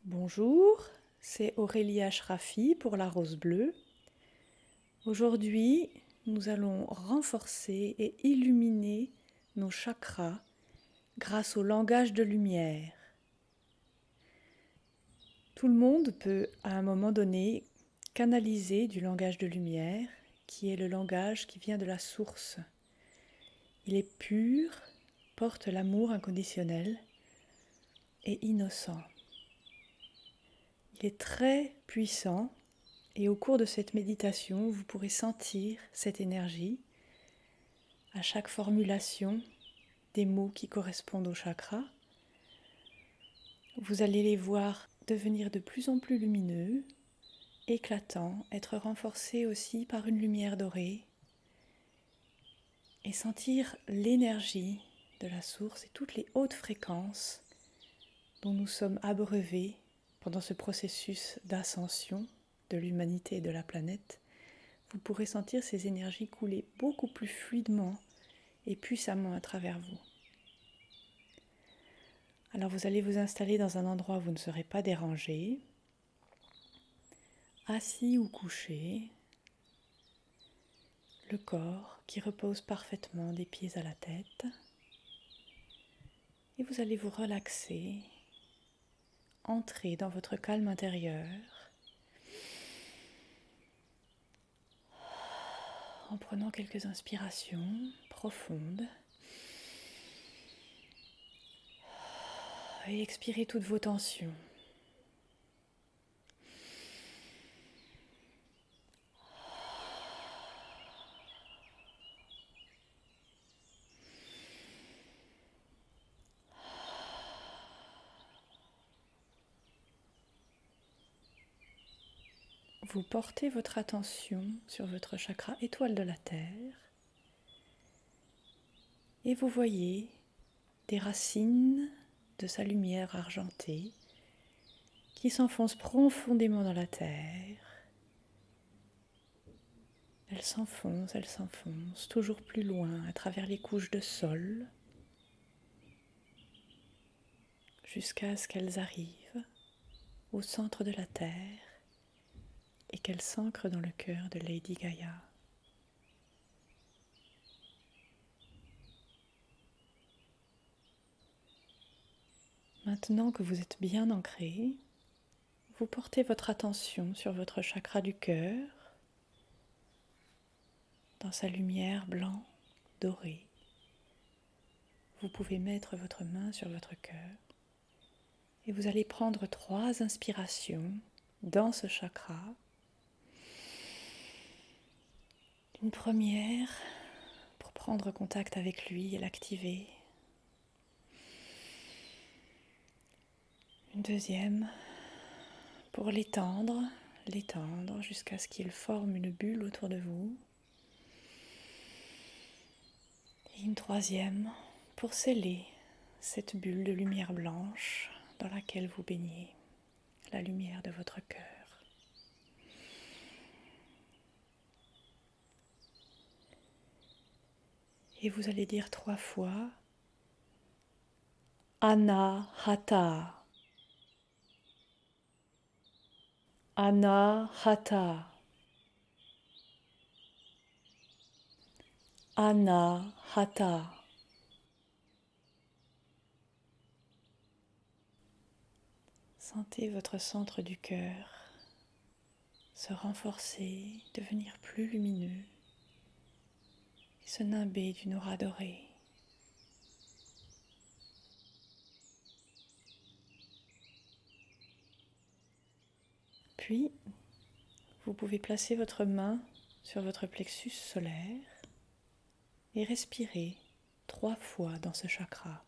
Bonjour, c'est Aurélie Ashrafi pour la Rose Bleue. Aujourd'hui, nous allons renforcer et illuminer nos chakras grâce au langage de lumière. Tout le monde peut, à un moment donné, canaliser du langage de lumière, qui est le langage qui vient de la source. Il est pur, porte l'amour inconditionnel et innocent. Il est très puissant et au cours de cette méditation, vous pourrez sentir cette énergie à chaque formulation des mots qui correspondent au chakra. Vous allez les voir devenir de plus en plus lumineux, éclatants, être renforcés aussi par une lumière dorée et sentir l'énergie de la source et toutes les hautes fréquences dont nous sommes abreuvés pendant ce processus d'ascension de l'humanité et de la planète. Vous pourrez sentir ces énergies couler beaucoup plus fluidement et puissamment à travers vous. Alors vous allez vous installer dans un endroit où vous ne serez pas dérangé, assis ou couché, le corps qui repose parfaitement des pieds à la tête. Et vous allez vous relaxer, entrer dans votre calme intérieur en prenant quelques inspirations profondes et expirez toutes vos tensions. Vous portez votre attention sur votre chakra étoile de la Terre et vous voyez des racines de sa lumière argentée qui s'enfoncent profondément dans la Terre. Elles s'enfoncent toujours plus loin à travers les couches de sol jusqu'à ce qu'elles arrivent au centre de la Terre et qu'elles s'ancrent dans le cœur de Lady Gaïa. Maintenant que vous êtes bien ancré, vous portez votre attention sur votre chakra du cœur, dans sa lumière blanc dorée. Vous pouvez mettre votre main sur votre cœur et vous allez prendre 3 inspirations dans ce chakra. Une première pour prendre contact avec lui et l'activer. Une deuxième pour l'étendre jusqu'à ce qu'il forme une bulle autour de vous. Et une troisième pour sceller cette bulle de lumière blanche dans laquelle vous baignez, la lumière de votre cœur. Et vous allez dire 3 fois Anahata. Anahata. Anahata. Sentez votre centre du cœur se renforcer, devenir plus lumineux et se nimber d'une aura dorée. Puis, vous pouvez placer votre main sur votre plexus solaire et respirer 3 fois dans ce chakra.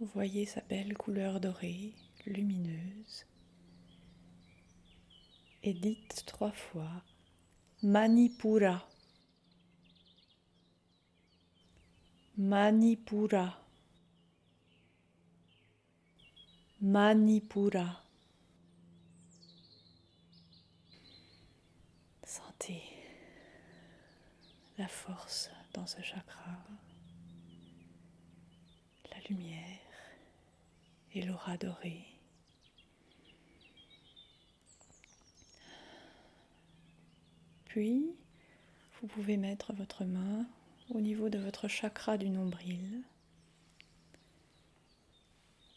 Vous voyez sa belle couleur dorée, lumineuse. Et dites 3 fois Manipura, Manipura, Manipura. Sentez la force dans ce chakra, la lumière et l'aura dorée. Puis, vous pouvez mettre votre main au niveau de votre chakra du nombril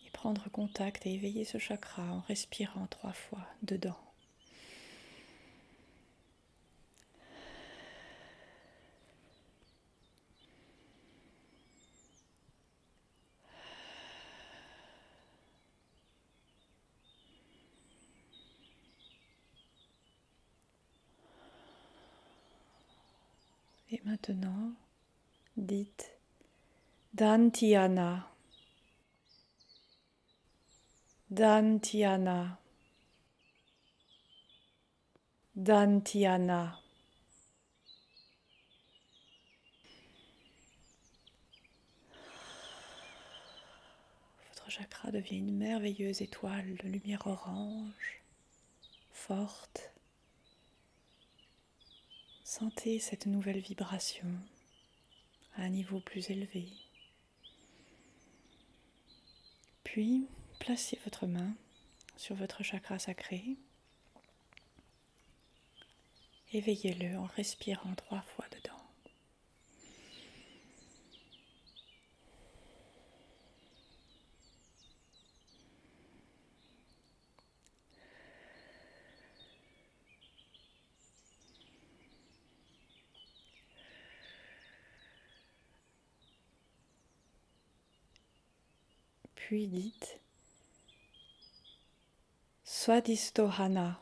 et prendre contact et éveiller ce chakra en respirant 3 fois dedans. Et maintenant, dites Dantiana, Dantiana, Dantiana. Votre chakra devient une merveilleuse étoile de lumière orange, forte. Sentez cette nouvelle vibration à un niveau plus élevé. Puis, placez votre main sur votre chakra sacré. Éveillez-le en respirant 3 fois dedans. Puis dites Swadistohana,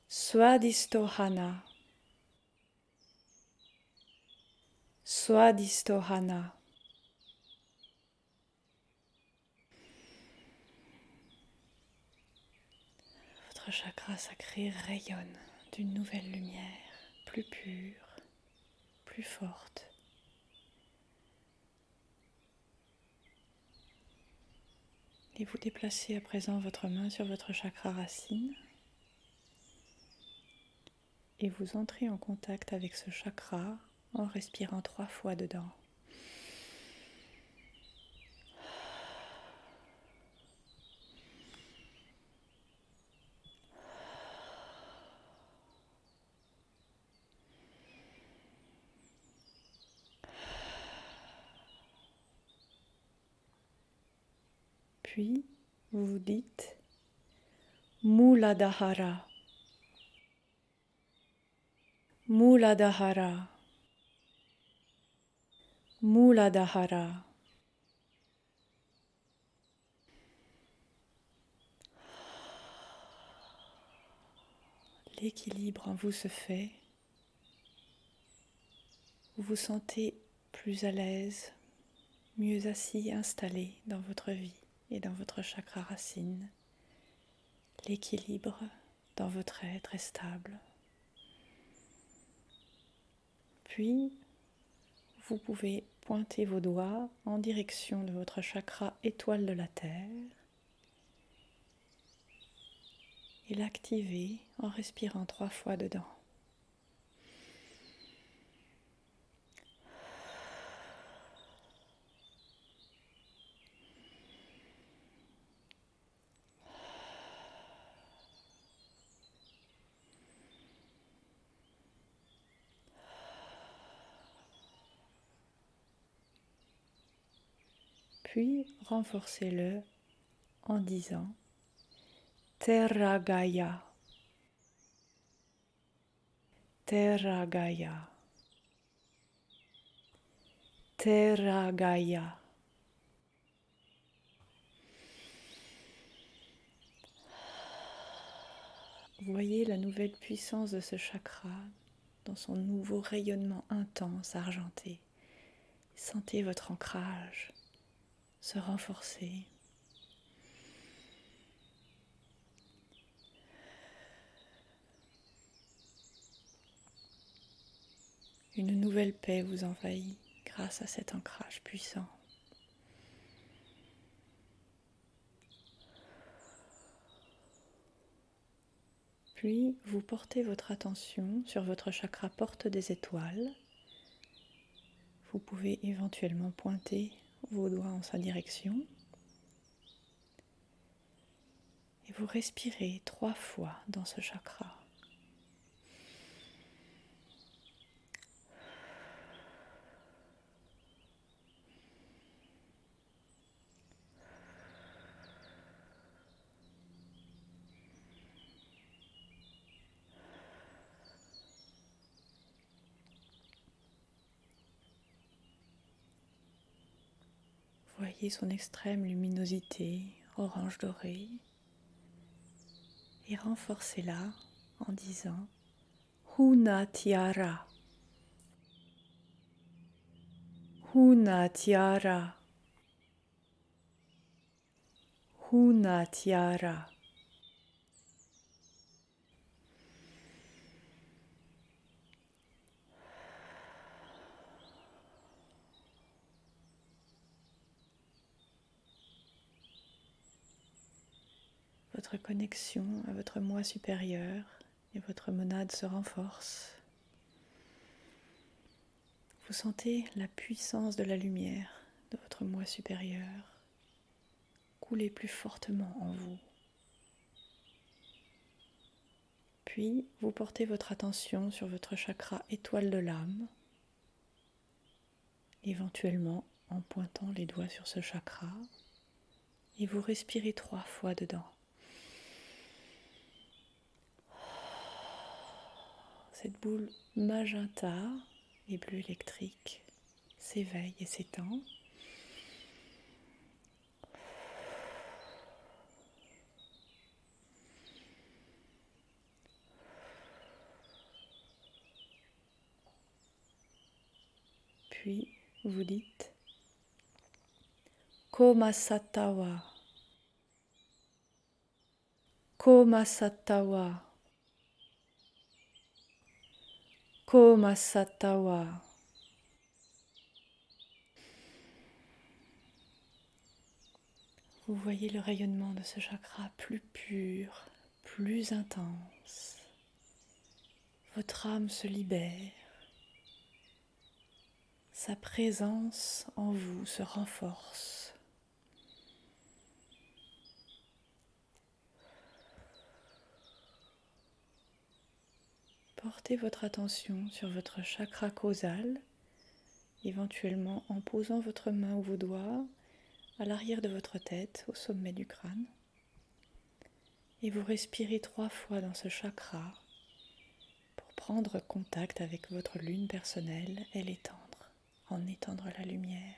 Swadistohana, Swadistohana. Votre chakra sacré rayonne d'une nouvelle lumière, plus pure, plus forte. Et vous déplacez à présent votre main sur votre chakra racine et vous entrez en contact avec ce chakra en respirant 3 fois dedans. Puis vous vous dites Muladhara, Muladhara, Muladhara. L'équilibre en vous se fait. Vous vous sentez plus à l'aise, mieux assis, installé dans votre vie et dans votre chakra racine. L'équilibre dans votre être est stable. Puis, vous pouvez pointer vos doigts en direction de votre chakra étoile de la Terre et l'activer en respirant 3 fois dedans. Puis renforcez-le en disant Terra Gaia, Terra Gaia, Terra Gaia. Voyez la nouvelle puissance de ce chakra dans son nouveau rayonnement intense argenté. Sentez votre ancrage se renforcer. Une nouvelle paix vous envahit grâce à cet ancrage puissant. Puis, vous portez votre attention sur votre chakra porte des étoiles. Vous pouvez éventuellement pointer vos doigts en sa direction. Et vous respirez 3 fois dans ce chakra. Voyez son extrême luminosité orange doré et renforcez-la en disant Huna Tiara, Huna Tiara, Huna Tiara. Votre connexion à votre moi supérieur et votre monade se renforce. Vous sentez la puissance de la lumière de votre moi supérieur couler plus fortement en vous. Puis, vous portez votre attention sur votre chakra étoile de l'âme, éventuellement en pointant les doigts sur ce chakra, et vous respirez 3 fois dedans. Cette boule magenta et bleu électrique s'éveille et s'étend. Puis vous dites Koma Satawa, Koma Satawa, Koma Satawa. Vous voyez le rayonnement de ce chakra plus pur, plus intense. Votre âme se libère. Sa présence en vous se renforce. Portez votre attention sur votre chakra causal, éventuellement en posant votre main ou vos doigts à l'arrière de votre tête, au sommet du crâne. Et vous respirez 3 fois dans ce chakra pour prendre contact avec votre lune personnelle et l'étendre, en étendre la lumière.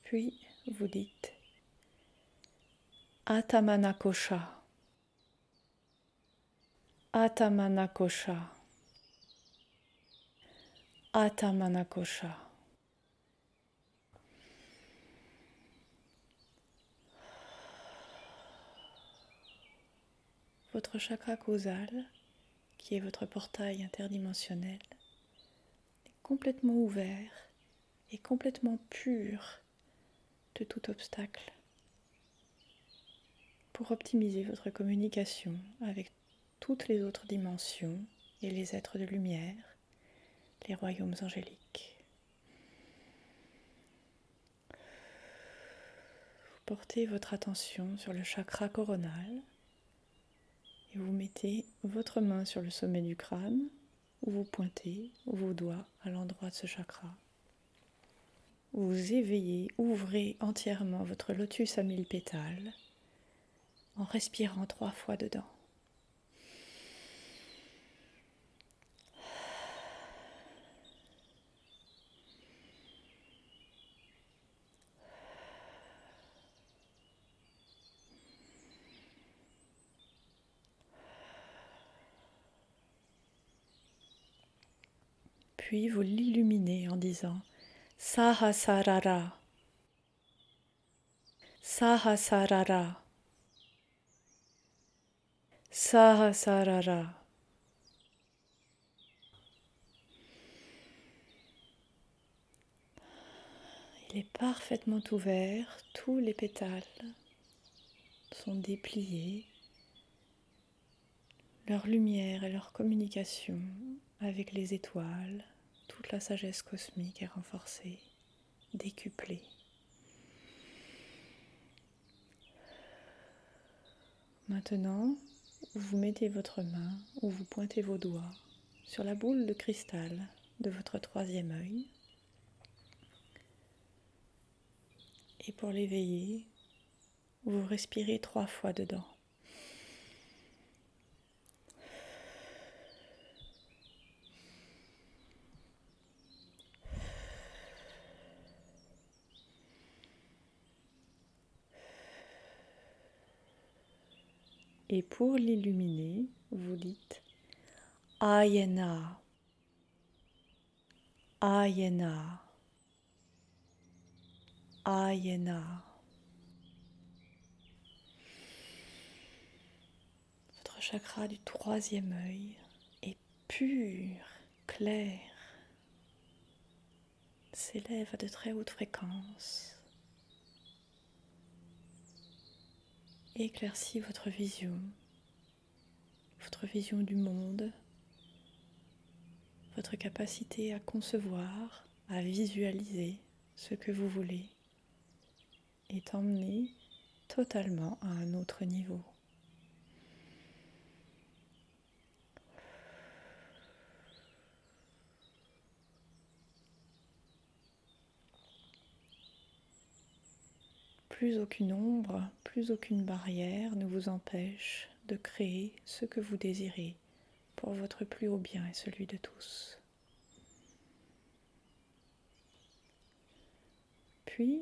Puis vous dites Atamana Kosha, Atamana Kosha, Atamana Kosha. Votre chakra causal, qui est votre portail interdimensionnel, est complètement ouvert et complètement pur de tout obstacle pour optimiser votre communication avec toutes les autres dimensions et les êtres de lumière, les royaumes angéliques. Vous portez votre attention sur le chakra coronal et vous mettez votre main sur le sommet du crâne où vous pointez vos doigts à l'endroit de ce chakra. Vous éveillez, ouvrez entièrement votre lotus à 1000 pétales en respirant 3 fois dedans. Puis vous l'illuminez en disant Sahasrara, Sahasrara, Sahasrara. Il est parfaitement ouvert, tous les pétales sont dépliés, leur lumière et leur communication avec les étoiles, toute la sagesse cosmique est renforcée, décuplée. Maintenant, vous mettez votre main ou vous pointez vos doigts sur la boule de cristal de votre troisième œil. Et pour l'éveiller, vous respirez 3 fois dedans. Et pour l'illuminer, vous dites Ayena, Ayena, Ayena. Votre chakra du troisième œil est pur, clair, s'élève à de très hautes fréquences, éclaircit votre vision du monde, votre capacité à concevoir, à visualiser ce que vous voulez est emmené totalement à un autre niveau. Plus aucune ombre, plus aucune barrière ne vous empêche de créer ce que vous désirez pour votre plus haut bien et celui de tous. Puis,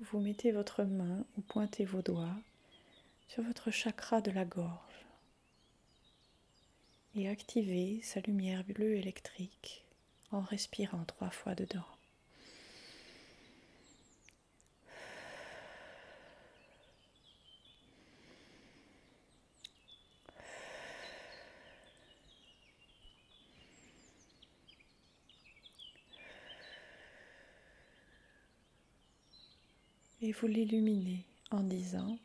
vous mettez votre main ou pointez vos doigts sur votre chakra de la gorge et activez sa lumière bleue électrique en respirant 3 fois dedans. Et vous l'illuminez en disant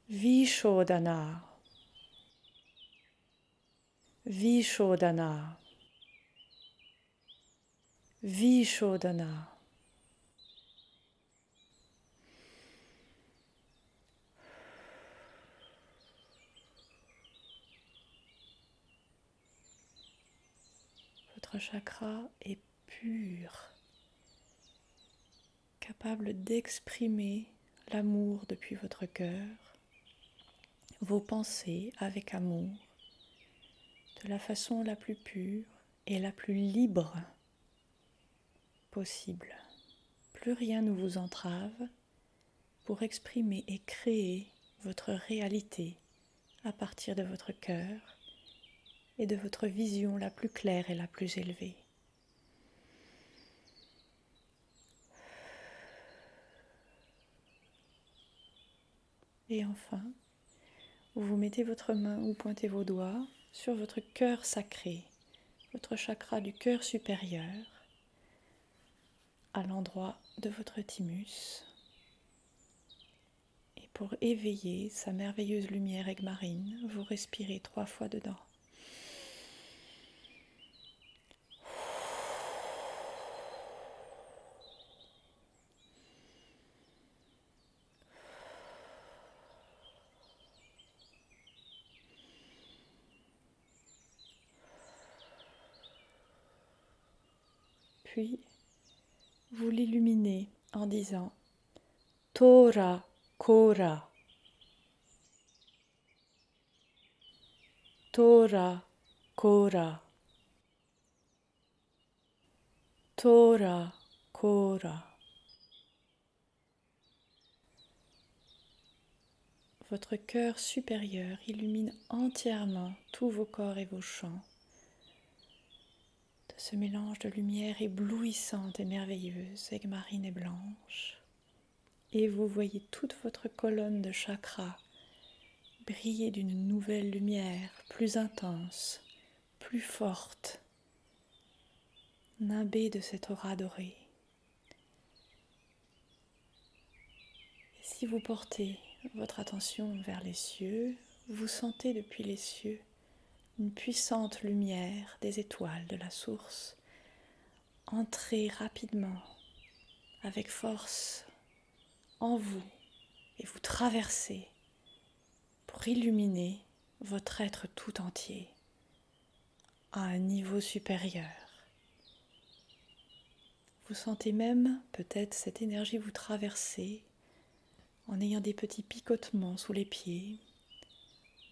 Vishodhana, Vishodhana, Vishodhana. Votre chakra est pur, capable d'exprimer l'amour depuis votre cœur, vos pensées avec amour, de la façon la plus pure et la plus libre possible. Plus rien ne vous entrave pour exprimer et créer votre réalité à partir de votre cœur et de votre vision la plus claire et la plus élevée. Et enfin, vous mettez votre main ou pointez vos doigts sur votre cœur sacré, votre chakra du cœur supérieur, à l'endroit de votre thymus. Et pour éveiller sa merveilleuse lumière aigmarine, vous respirez 3 fois dedans. Puis, vous l'illuminez en disant Tora Kora, Tora Kora, Tora Kora. Votre cœur supérieur illumine entièrement tous vos corps et vos champs, de ce mélange de lumière éblouissante et merveilleuse, aigues-marines et blanches. Et vous voyez toute votre colonne de chakras briller d'une nouvelle lumière plus intense, plus forte, nimbée de cette aura dorée. Et si vous portez votre attention vers les cieux, vous sentez depuis les cieux une puissante lumière des étoiles de la source entrer rapidement, avec force, en vous et vous traverser pour illuminer votre être tout entier à un niveau supérieur. Vous sentez même peut-être cette énergie vous traverser en ayant des petits picotements sous les pieds,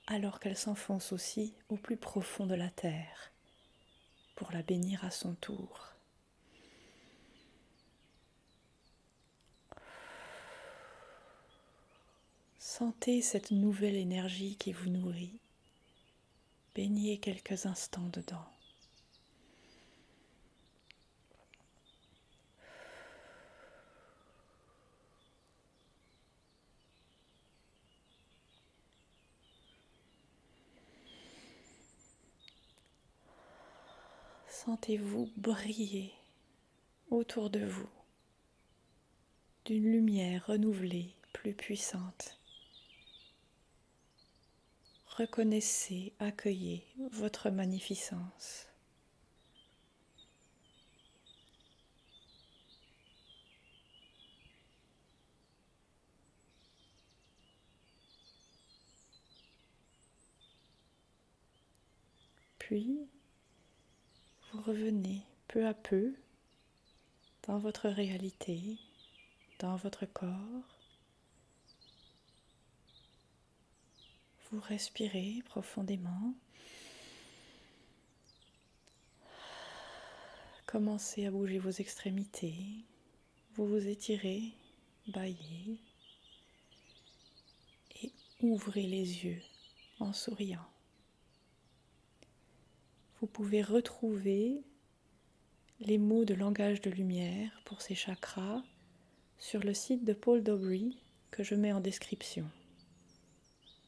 alors qu'elle s'enfonce aussi au plus profond de la terre pour la bénir à son tour. Sentez cette nouvelle énergie qui vous nourrit. Baignez quelques instants dedans. Sentez-vous briller autour de vous d'une lumière renouvelée, plus puissante. Reconnaissez, accueillez votre magnificence. Puis, vous revenez peu à peu dans votre réalité, dans votre corps. Vous respirez profondément. Commencez à bouger vos extrémités. Vous vous étirez, bâillez et ouvrez les yeux en souriant. Vous pouvez retrouver les mots de langage de lumière pour ces chakras sur le site de Paul Dobry que je mets en description.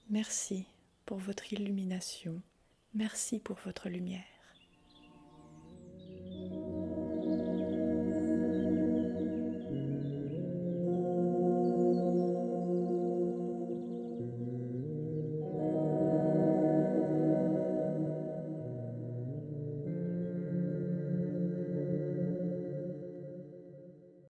Merci pour votre illumination. Merci pour votre lumière.